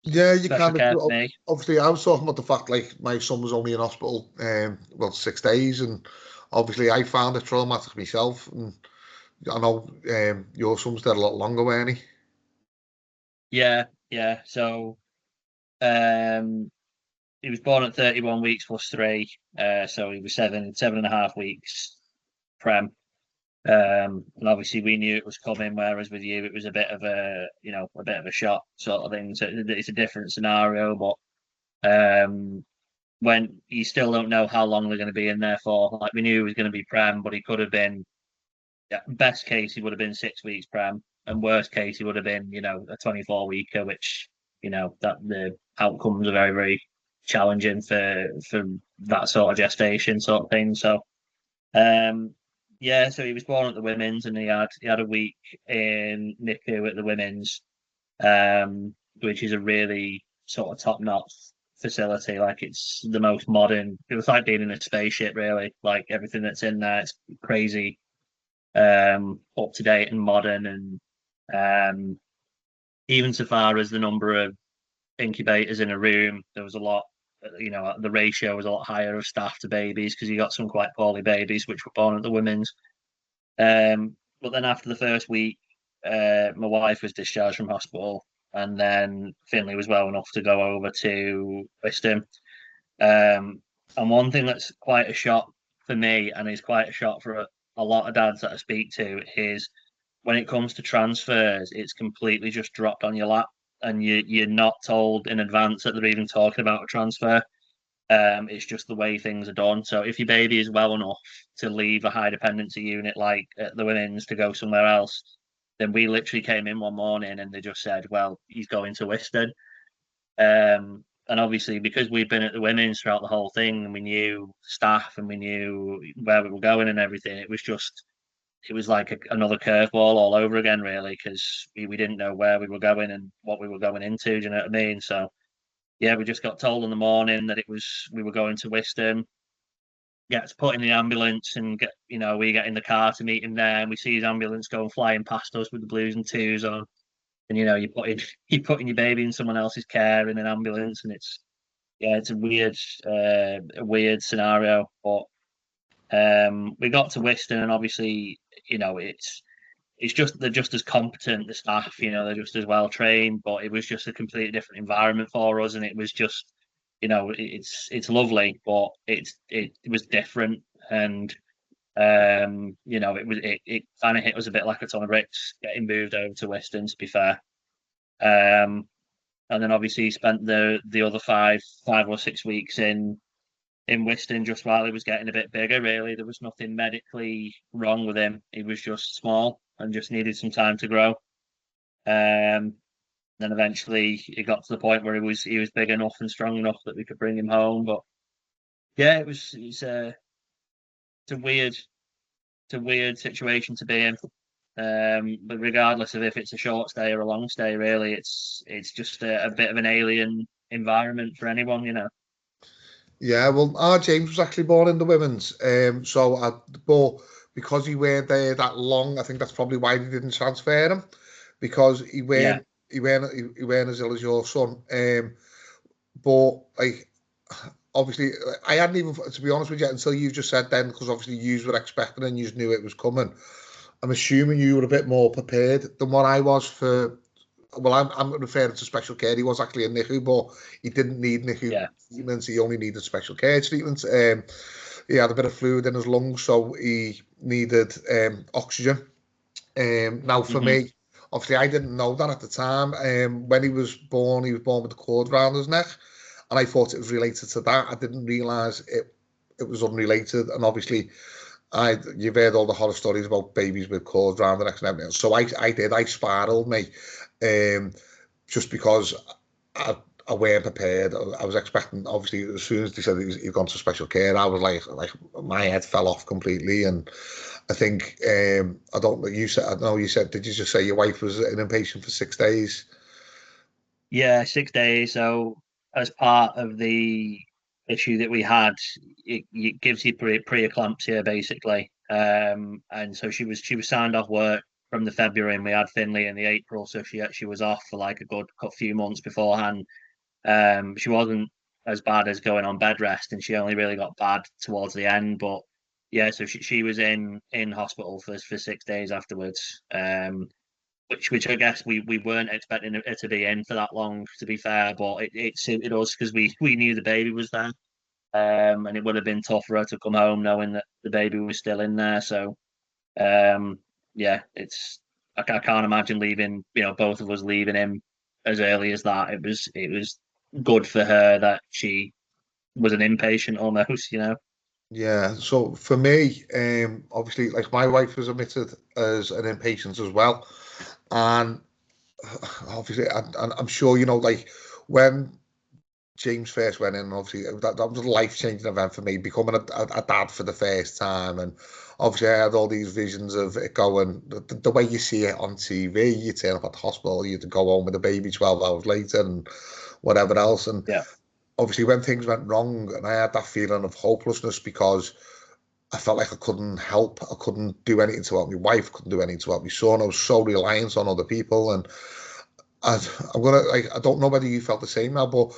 Yeah, you special kind care for of me. obviously. I was talking about the fact like my son was only in hospital, well, 6 days, and obviously I found it traumatic myself. And I know your son's there a lot longer, weren't he? Yeah, yeah. So um, he was born at 31 weeks plus three. So he was 7.5 weeks prem. And obviously we knew it was coming, whereas with you it was a bit of a bit of a shock sort of thing. So it's a different scenario, but when you still don't know how long they're going to be in there for. Like we knew he was going to be prem, but he could have been, yeah, best case he would have been 6 weeks prem, and worst case he would have been, a 24 weeker, which that the outcomes are very very challenging for that sort of gestation sort of thing. So um, yeah, so he was born at the women's, and he had a week in NICU at the women's, which is a really sort of top notch facility. Like it's the most modern. It was like being in a spaceship, really. Like everything that's in there, it's crazy, up to date and modern, and um, even so far as the number of incubators in a room, there was a lot. The ratio was a lot higher of staff to babies because you got some quite poorly babies which were born at the women's. But then after the first week, my wife was discharged from hospital, and then Finley was well enough to go over to Whiston. Um, and one thing that's quite a shock for me, and is quite a shock for a lot of dads that I speak to, is when it comes to transfers, it's completely just dropped on your lap, and you're not told in advance that they're even talking about a transfer. It's just the way things are done. So if your baby is well enough to leave a high dependency unit like at the women's to go somewhere else, then we literally came in one morning and they just said, "Well, he's going to Wiston." And obviously, because we'd been at the women's throughout the whole thing, and we knew staff and we knew where we were going and everything, it was like another curveball all over again, really, because we didn't know where we were going and what we were going into. Do you know what I mean? So yeah, we just got told in the morning that we were going to Wiston, gets put in the ambulance, and we get in the car to meet him there, and we see his ambulance going flying past us with the blues and twos on, and you're putting your baby in someone else's care in an ambulance, and it's a weird scenario, but we got to Wiston, and obviously it's just they're just as competent, the staff, they're just as well trained, but it was just a completely different environment for us, and it was just, it's lovely, but it was different, and it kind of hit us a bit like a ton of bricks getting moved over to Western, to be fair. Um, and then obviously he spent the other 5 or 6 weeks in Whiston just while he was getting a bit bigger. Really, there was nothing medically wrong with him. He was just small and just needed some time to grow. Um, then eventually it got to the point where he was big enough and strong enough that we could bring him home. But yeah, it's a weird situation to be in. But regardless of if it's a short stay or a long stay, really, it's just a bit of an alien environment for anyone. Yeah, well, our James was actually born in the women's, but because he weren't there that long, I think that's probably why they didn't transfer him because Yeah, he weren't as ill as your son. But like obviously, I hadn't even to be honest with you until you just said then because obviously you were expecting and you knew it was coming. I'm assuming you were a bit more prepared than what I was for. Well, I'm referring to special care. He was actually a NICU, but he didn't need NICU yeah. treatments. He only needed special care treatments. He had a bit of fluid in his lungs, so he needed oxygen. Now, for Hmm. me, obviously, I didn't know that at the time. When he was born with the cord around his neck, and I thought it was related to that. I didn't realise it was unrelated, and obviously, you've heard all the horror stories about babies with cords around the neck and everything. So I spiraled me, um, just because I I weren't prepared. I was expecting, obviously, as soon as they said he'd gone to special care, I was like my head fell off completely. And I think I don't know. You said I know you said. Did you just say your wife was an inpatient for 6 days? Yeah, 6 days. So as part of the issue that we had, it gives you preeclampsia basically. And so she was signed off work from the February, and we had Finley in the April, so she was off for like a good few months beforehand. She wasn't as bad as going on bed rest, and she only really got bad towards the end. But yeah, so she was in hospital for 6 days afterwards. Which I guess we weren't expecting her to be in for that long, to be fair, but it suited us because we knew the baby was there. And it would have been tough for her to come home knowing that the baby was still in there. So yeah, I can't imagine leaving, both of us leaving him as early as that. It was good for her that she was an inpatient almost. Yeah, so for me, obviously, like my wife was admitted as an inpatient as well, and obviously, I'm sure like when James first went in, obviously that was a life changing event for me, becoming a dad for the first time, and obviously I had all these visions of it going the way you see it on TV. You turn up at the hospital, you had to go home with the baby 12 hours later, and whatever else, and Yeah. obviously when things went wrong, and I had that feeling of hopelessness because I felt like I couldn't help. I couldn't do anything to help my wife. Couldn't do anything to help my son. I was so reliant on other people. And I, I don't know whether you felt the same now, but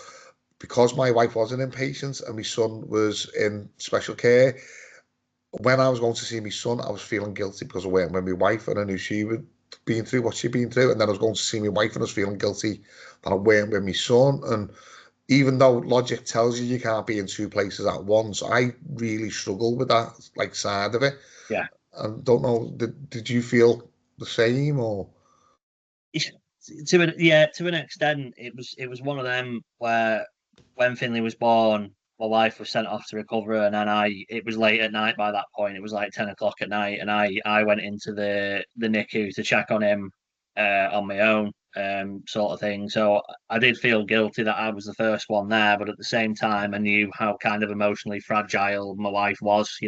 because my wife was an inpatient and my son was in special care, when I was going to see my son, I was feeling guilty because I went with my wife and I knew she would been through what she'd been through. And then I was going to see my wife and I was feeling guilty that I weren't with my son. And even though logic tells you can't be in two places at once, I really struggle with that like side of it. Yeah. I don't know. Did you feel the same or? To an extent, it was one of them where when Finley was born, my wife was sent off to recover, and then it was late at night by that point. It was like 10 o'clock at night, and I went into the NICU to check on him on my own, sort of thing. So I did feel guilty that I was the first one there, but at the same time, I knew how kind of emotionally fragile my wife was.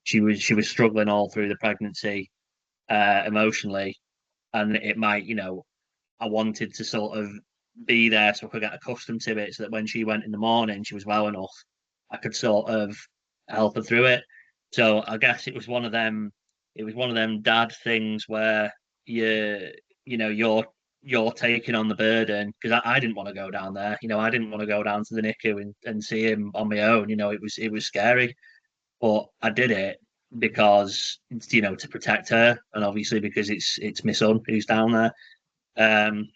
She was struggling all through the pregnancy, emotionally, and it might, I wanted to sort of be there so I could get accustomed to it, so that when she went in the morning, she was well enough. I could sort of help her through it. So I guess it was one of them. It was one of them dad things where you you know you're taking on the burden, because I didn't want to go down there. I didn't want to go down to the NICU and see him on my own. It was scary, but I did it because to protect her, and obviously because it's my son who's down there. Um,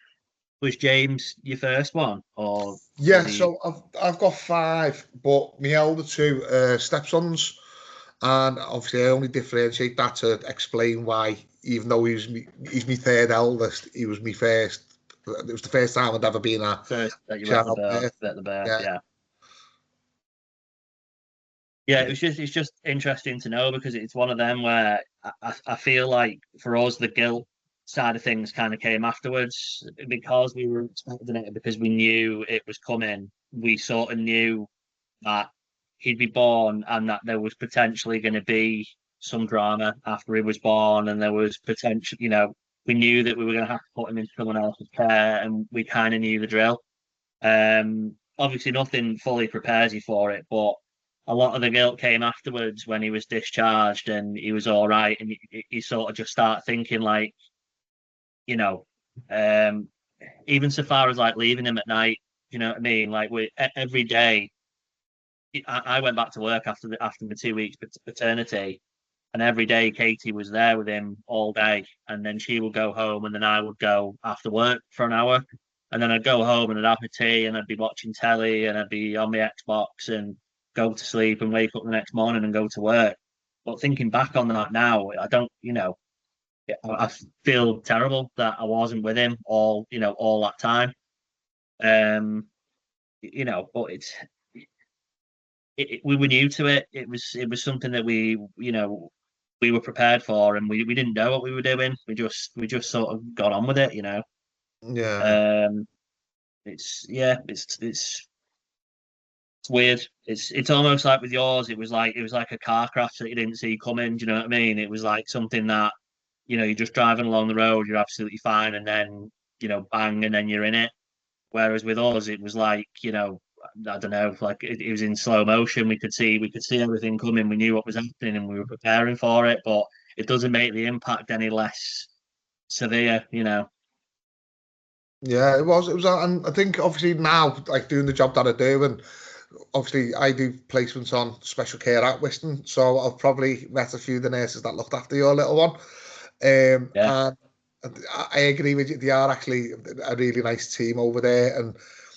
was James your first one, or Yeah, was he? so I've got five, but my elder two stepsons, and obviously I only differentiate that to explain why, even though he's my third eldest, he was my first. It was the first time I'd ever been a First that you were at the child birth, birth. Yeah, yeah. Yeah, it's just interesting to know, because it's one of them where I feel like for us the guilt side of things kind of came afterwards, because we were expecting it, because we knew it was coming. We sort of knew that he'd be born, and that there was potentially going to be some drama after he was born, and there was potential. We knew that we were going to have to put him into someone else's care, and we kind of knew the drill. Obviously, nothing fully prepares you for it, but a lot of the guilt came afterwards when he was discharged and he was all right, and you sort of just start thinking like, you know, um, even so far as like leaving him at night. You know what I mean? Like every day, I went back to work after the 2 weeks paternity, and every day Katie was there with him all day, and then she would go home, and then I would go after work for an hour, and then I'd go home and I'd have a tea, and I'd be watching telly, and I'd be on my Xbox, and go to sleep and wake up the next morning and go to work. But thinking back on that now, I don't, I feel terrible that I wasn't with him all that time. Um, but we were new to it. It was something that we were prepared for, and we didn't know what we were doing. We just sort of got on with it. yeah, Um, it's weird. It's almost like with yours. It was like a car crash that you didn't see coming. Do you know what I mean? It was like something that you're just driving along the road, you're absolutely fine, and then bang, and then you're in it. Whereas with us, it was like, I don't know, like it was in slow motion. We could see everything coming. We knew what was happening, and we were preparing for it. But it doesn't make the impact any less severe, you know. Yeah, it was. It was, and I think obviously now, like doing the job that I do, and obviously I do placements on special care at Whiston, so I've probably met a few of the nurses that looked after your little one. Yeah, And I agree with you. They are actually a really nice team over there. And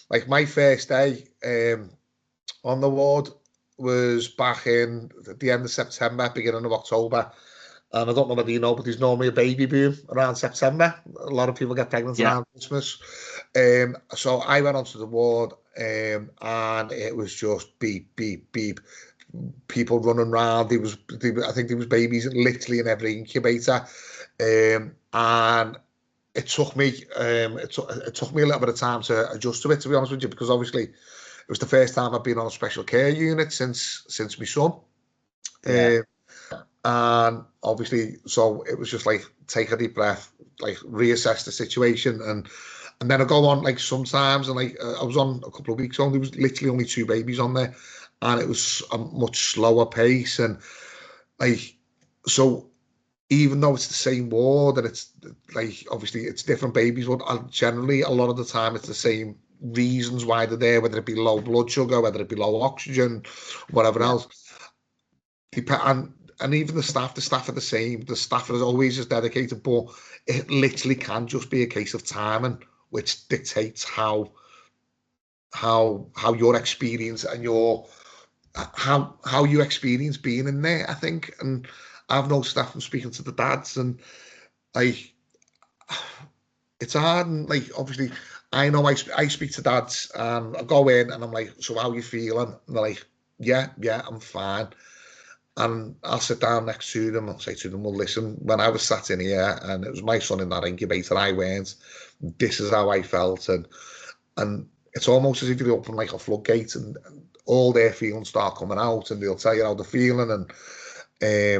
like my first day on the ward was back in the end of September, beginning of October. And I don't know whether you know, but there's normally a baby boom around September. A lot of people get pregnant yeah, around Christmas. So I went onto the ward, and it was just beep, beep, beep. People running around. I think there was babies literally in every incubator. And it took me a little bit of time to adjust to it, to be honest with you, because obviously it was the first time I've been on a special care unit since my son. yeah, Um, and obviously, so it was just like take a deep breath, like reassess the situation, and then I go on like sometimes, and like I was on a couple of weeks on. There was literally only 2 babies on there, and it was a much slower pace, and like so. Even though it's the same ward and it's like obviously it's different babies, but generally a lot of the time it's the same reasons why they're there, whether it be low blood sugar, whether it be low oxygen, whatever yeah, else. And even the staff are the same. The staff are always as dedicated, but it literally can just be a case of timing, which dictates how your experience and your how you experience being in there. I think, and I've noticed that from speaking to the dads, and like it's hard, and like obviously I know I speak to dads, and I go in and I'm like, so how you feeling? And they're like, yeah, I'm fine. And I'll sit down next to them and say to them, well, listen, when I was sat in here and it was my son in that incubator, I weren't. This is how I felt. And it's almost as if you open like a floodgate, and all their feelings start coming out, and they'll tell you how they're feeling, and they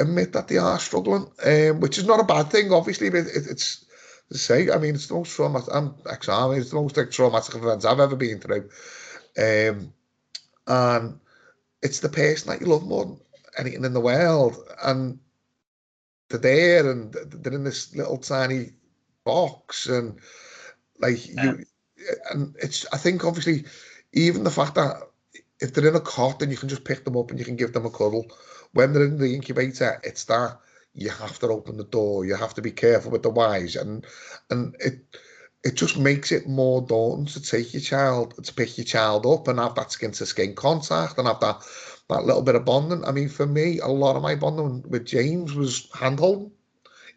admit that they are struggling, which is not a bad thing, obviously, but it's to say, I mean, it's the most traumatic, I'm ex-army, it's the most like, traumatic event I've ever been through. Um, and it's the person that you love more than anything in the world, and they're there, and they're in this little tiny box, and like yeah, you, and it's. I think obviously, even the fact that if they're in a cot, then you can just pick them up and you can give them a cuddle. When they're in the incubator, it's that you have to open the door, you have to be careful with the wires, and it just makes it more daunting to pick your child up and have that skin to skin contact and have that little bit of bonding. I mean, for me, a lot of my bonding with James was hand holding,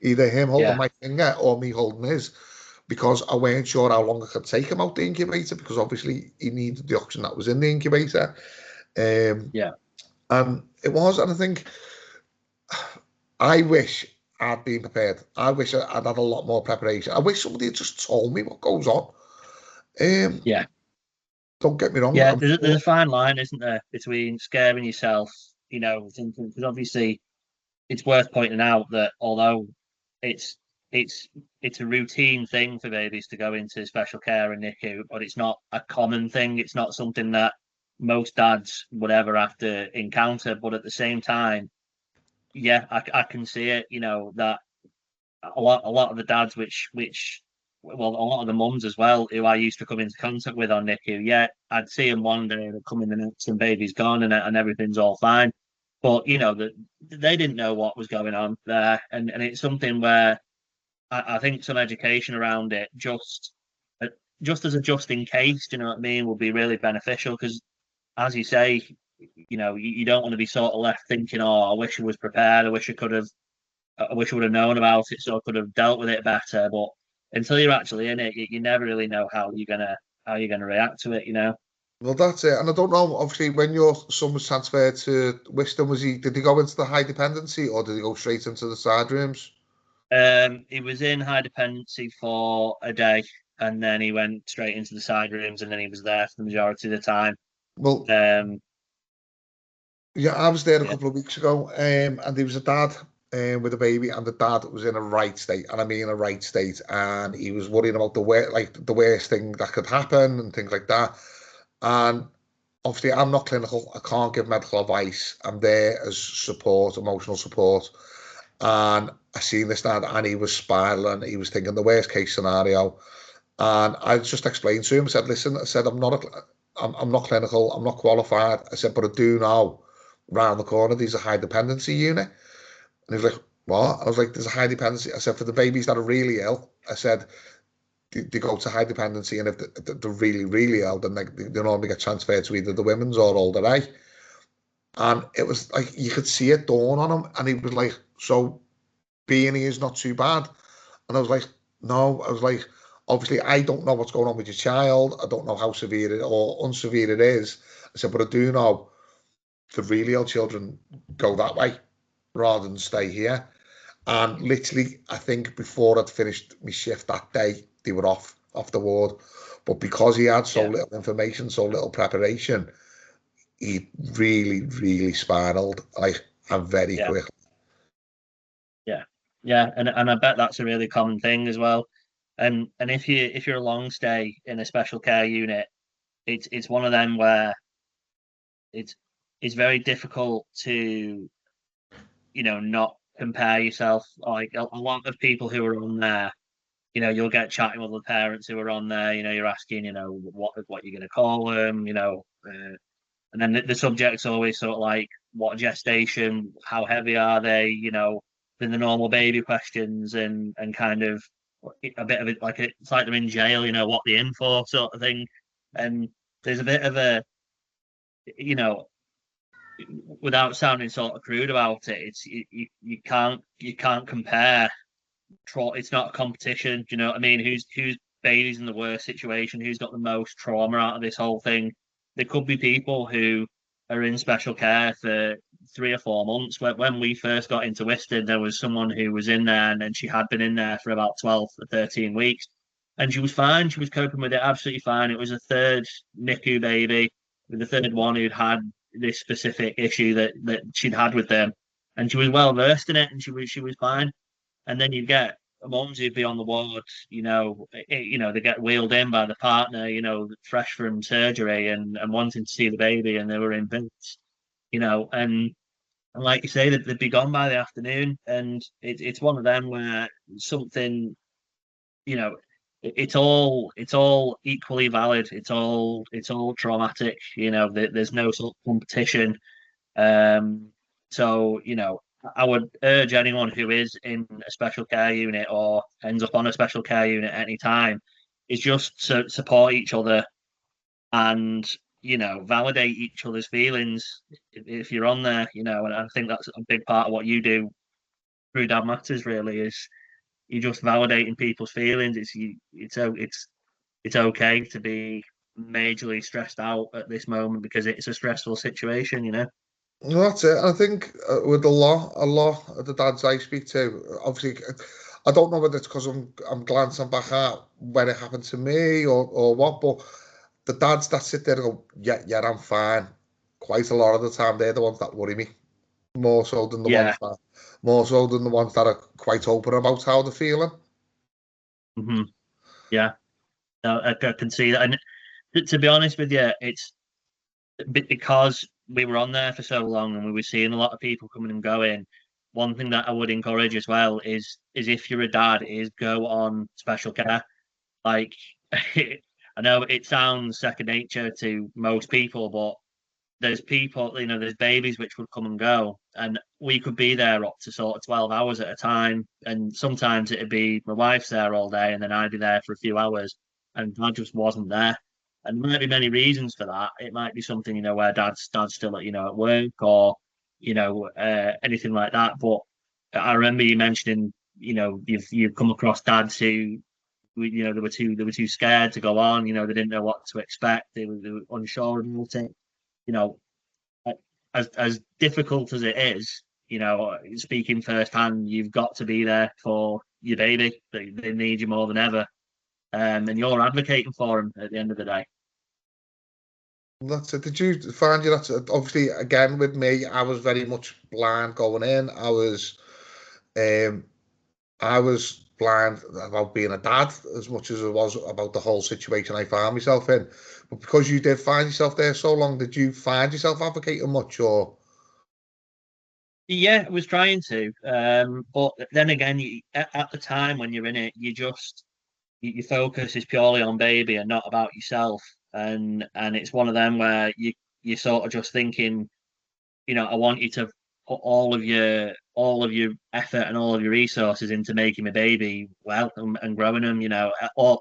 either him holding yeah, my finger or me holding his, because I weren't sure how long I could take him out the incubator, because obviously he needed the oxygen that was in the incubator. Um, yeah. and it was, and I think I wish I'd been prepared. I wish I'd had a lot more preparation. I wish somebody had just told me what goes on. Um, Yeah. don't get me wrong. Yeah, I'm there's sure. a fine line, isn't there, between scaring yourself, you know, thinking because obviously it's worth pointing out that although it's it's it's a routine thing for babies to go into special care and NICU, but it's not a common thing. It's not something that most dads would ever have to encounter. But at the same time, yeah, I can see it. You know that a lot of the dads, which well, a lot of the mums as well, who I used to come into contact with on NICU. Yeah, I'd see them one day, they come in the next, and baby's gone, and everything's all fine. But you know that they didn't know what was going on there, and it's something where I think some education around it, uh, just as a just in case, you know what I mean, will be really beneficial because, as you say, you know, you don't want to be sort of left thinking, oh, I wish I was prepared, I wish I would have known about it so I could have dealt with it better. But until you're actually in it, you never really know how you're gonna react to it. You know. Well, that's it. And I don't know. Obviously, when your son was transferred to Wisdom, did he go into the high dependency or did he go straight into the side rooms? He was in high dependency for a day, and then he went straight into the side rooms, and then he was there for the majority of the time. Well, Um, yeah, I was there a yeah, couple of weeks ago, and there was a dad with a baby, and the dad was in a right state, and I mean a right state, and he was worrying about the worst thing that could happen and things like that. And obviously, I'm not clinical; I can't give medical advice. I'm there as support, emotional support, And I seen this dad, and he was spiraling. He was thinking the worst case scenario. And I just explained to him, I said, listen, I said, I'm not clinical, I'm not qualified. I said, but I do know round the corner, there's a high dependency unit. And he was like, what? I was like, there's a high dependency. I said, for the babies that are really ill, I said, they go to high dependency, and if they're really, really ill, then they normally get transferred to either the women's or older A. And it was like, you could see it dawn on him, and he was like, so B&E is not too bad. And I was like, no. I was like, obviously, I don't know what's going on with your child. I don't know how severe it or unsevere it is. I said, but I do know the really ill children go that way rather than stay here. And literally, I think before I'd finished my shift that day, they were off the ward. But because he had so little information, so little preparation, he really, really spiraled, like, and very quick. Yeah, and I bet that's a really common thing as well. And if you're a long stay in a special care unit, it's one of them where it's very difficult to, not compare yourself. Like a lot of people who are on there, you'll get chatting with the parents who are on there. You're asking, what you're going to call them, and then the subject's always sort of like, what gestation, how heavy are they, than the normal baby questions, and kind of a bit of it, like it's like they're in jail, what they're in for, sort of thing. And there's a bit of a, you know, without sounding sort of crude about it, it's you can't compare. It's not a competition. Do you know what I mean? Who's baby's in the worst situation? Who's got the most trauma out of this whole thing? There could be people who are in special care for 3 or 4 months. When we first got into Wiston, there was someone who was in there, and she had been in there for about 12 or 13 weeks, and she was fine. She was coping with it absolutely fine. It was a third NICU baby, with the third one who'd had this specific issue that she'd had with them, and she was well versed in it, and she was fine. And then you get mums who'd be on the ward, they get wheeled in by the partner, fresh from surgery, and wanting to see the baby, and they were in bits, and like you say, they'd be gone by the afternoon. And it's one of them where something, it's all equally valid. It's all traumatic. There's no sort of competition. So, I would urge anyone who is in a special care unit or ends up on a special care unit at any time is just to support each other, and, validate each other's feelings if you're on there, and I think that's a big part of what you do through Dad Matters, really, is you're just validating people's feelings. It's okay to be majorly stressed out at this moment, because it's a stressful situation. Well, that's it. I think with a lot of the dads I speak to, obviously, I don't know whether it's because I'm glancing back at when it happened to me or what, but the dads that sit there and go, yeah, I'm fine. Quite a lot of the time, they're the ones that worry me more so than the Yeah. ones that are quite open about how they're feeling. Mm-hmm. Yeah. No, I can see that. And to be honest with you, it's because we were on there for so long, and we were seeing a lot of people coming and going. One thing that I would encourage as well is if you're a dad, is go on special care. Like, I know it sounds second nature to most people, but there's people, there's babies which would come and go, and we could be there up to sort of 12 hours at a time. And sometimes it'd be my wife's there all day, and then I'd be there for a few hours, and I just wasn't there. And there might be many reasons for that. It might be something, where dad's still at work, or, anything like that. But I remember you mentioning, you've come across dads who, they were too scared to go on. They didn't know what to expect. They were unsure about it. You know, as difficult as it is, speaking firsthand, you've got to be there for your baby. They need you more than ever, and you're advocating for them at the end of the day. That's it. Did you find you that obviously again with me, I was very much blind going in. I was blind about being a dad as much as it was about the whole situation I found myself in. But because you did find yourself there so long, did you find yourself advocating much or? Yeah, I was trying to, but then again, at the time when you're in it, your focus is purely on baby and not about yourself, and it's one of them where you're sort of just thinking, I want you to put all of your effort and all of your resources into making my baby well and growing them.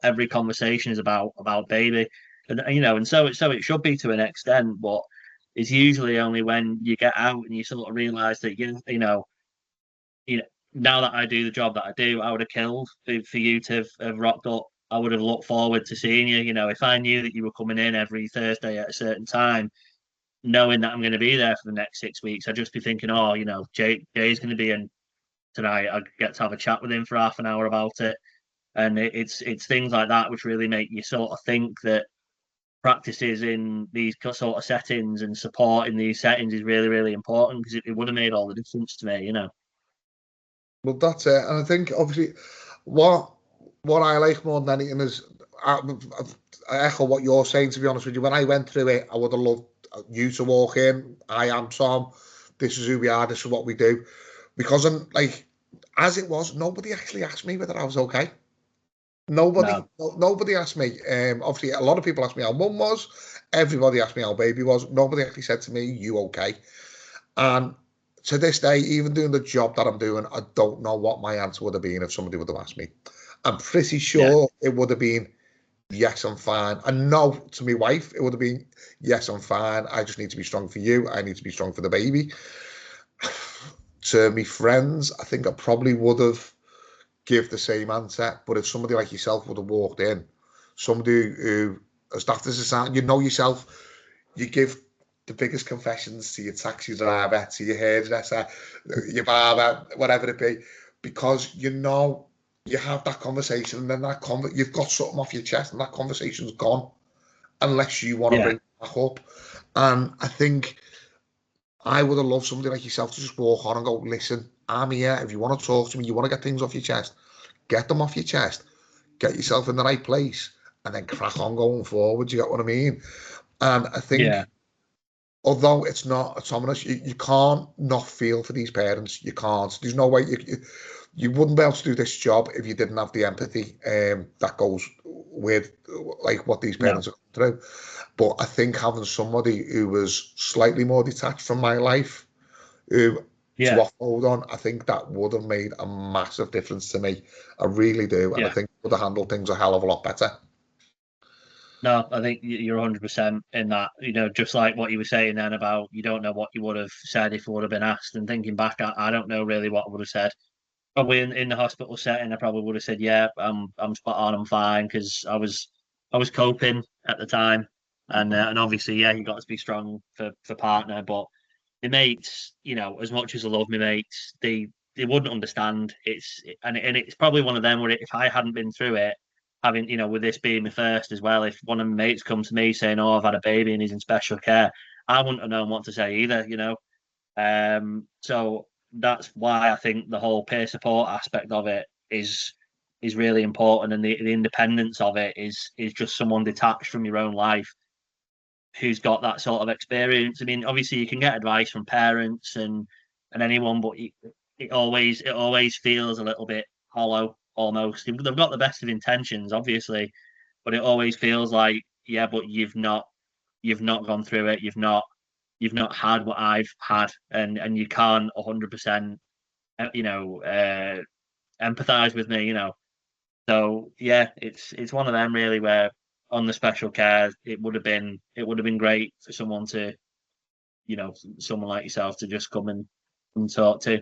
Every conversation is about baby, and so it should be to an extent, but it's usually only when you get out and you sort of realize that you know, now that I do the job that I do, I would have killed for you to have rocked up. I would have looked forward to seeing you. If I knew that you were coming in every Thursday at a certain time, knowing that I'm going to be there for the next 6 weeks, I'd just be thinking, oh, Jay's going to be in tonight. I get to have a chat with him for half an hour about it, and it's things like that which really make you sort of think that practices in these sort of settings and support in these settings is really, really important, because it would have made all the difference to me. Well, that's it. And I think obviously what what I like more than anything is I, I echo what you're saying. To be honest with you, when I went through it, I would have loved you to walk in. I am Tom. This is who we are. This is what we do. Because I'm like, as it was, nobody actually asked me whether I was okay. No, Nobody asked me. Obviously, a lot of people asked me how mum was. Everybody asked me how baby was. Nobody actually said to me, "You okay?" And to this day, even doing the job that I'm doing, I don't know what my answer would have been if somebody would have asked me. I'm pretty yeah, sure it would have been, yes, I'm fine. And no, to my wife, it would have been, yes, I'm fine. I just need to be strong for you. I need to be strong for the baby. To me friends, I think I probably would have give the same answer. But if somebody like yourself would have walked in, somebody who, as daft as it sounds, you know yourself, you give the biggest confessions to your taxi driver, to your hairdresser, your barber, whatever it be, because you have that conversation, and then you've got something off your chest, and that conversation's gone unless you want to yeah, bring it back up. And I think I would have loved somebody like yourself to just walk on and go, listen, I'm here. If you want to talk to me, you want to get things off your chest, get them off your chest, get yourself in the right place, and then crack on going forward. You get what I mean? And I yeah, think, although it's not autonomous, you can't not feel for these parents. You can't. There's no way you wouldn't be able to do this job if you didn't have the empathy that goes with like what these no, parents are going through. But I think having somebody who was slightly more detached from my life, who to yeah, offload on, I think that would have made a massive difference to me. I really do, and I yeah. think would have handled things a hell of a lot better. No, I think you're 100% in that. Just like what you were saying then about you don't know what you would have said if you would have been asked. And thinking back, I don't know really what I would have said. Probably in the hospital setting, I probably would have said, "Yeah, I'm spot on, I'm fine," because I was coping at the time, and obviously, yeah, you got to be strong for partner. But the mates, as much as I love my mates, they wouldn't understand. And it's probably one of them where if I hadn't been through it, having with this being my first as well, if one of my mates come to me saying, "Oh, I've had a baby and he's in special care," I wouldn't have known what to say either. So that's why I think the whole peer support aspect of it is really important, and the independence of it is just someone detached from your own life who's got that sort of experience. I mean, obviously you can get advice from parents and anyone, but it always feels a little bit hollow almost. They've got the best of intentions, obviously, but it always feels like, yeah, but you've not gone through it. You've not had what I've had, and you can't 100% empathize with me. So yeah, it's one of them really where on the special care it would have been great for someone like yourself to just come and talk to.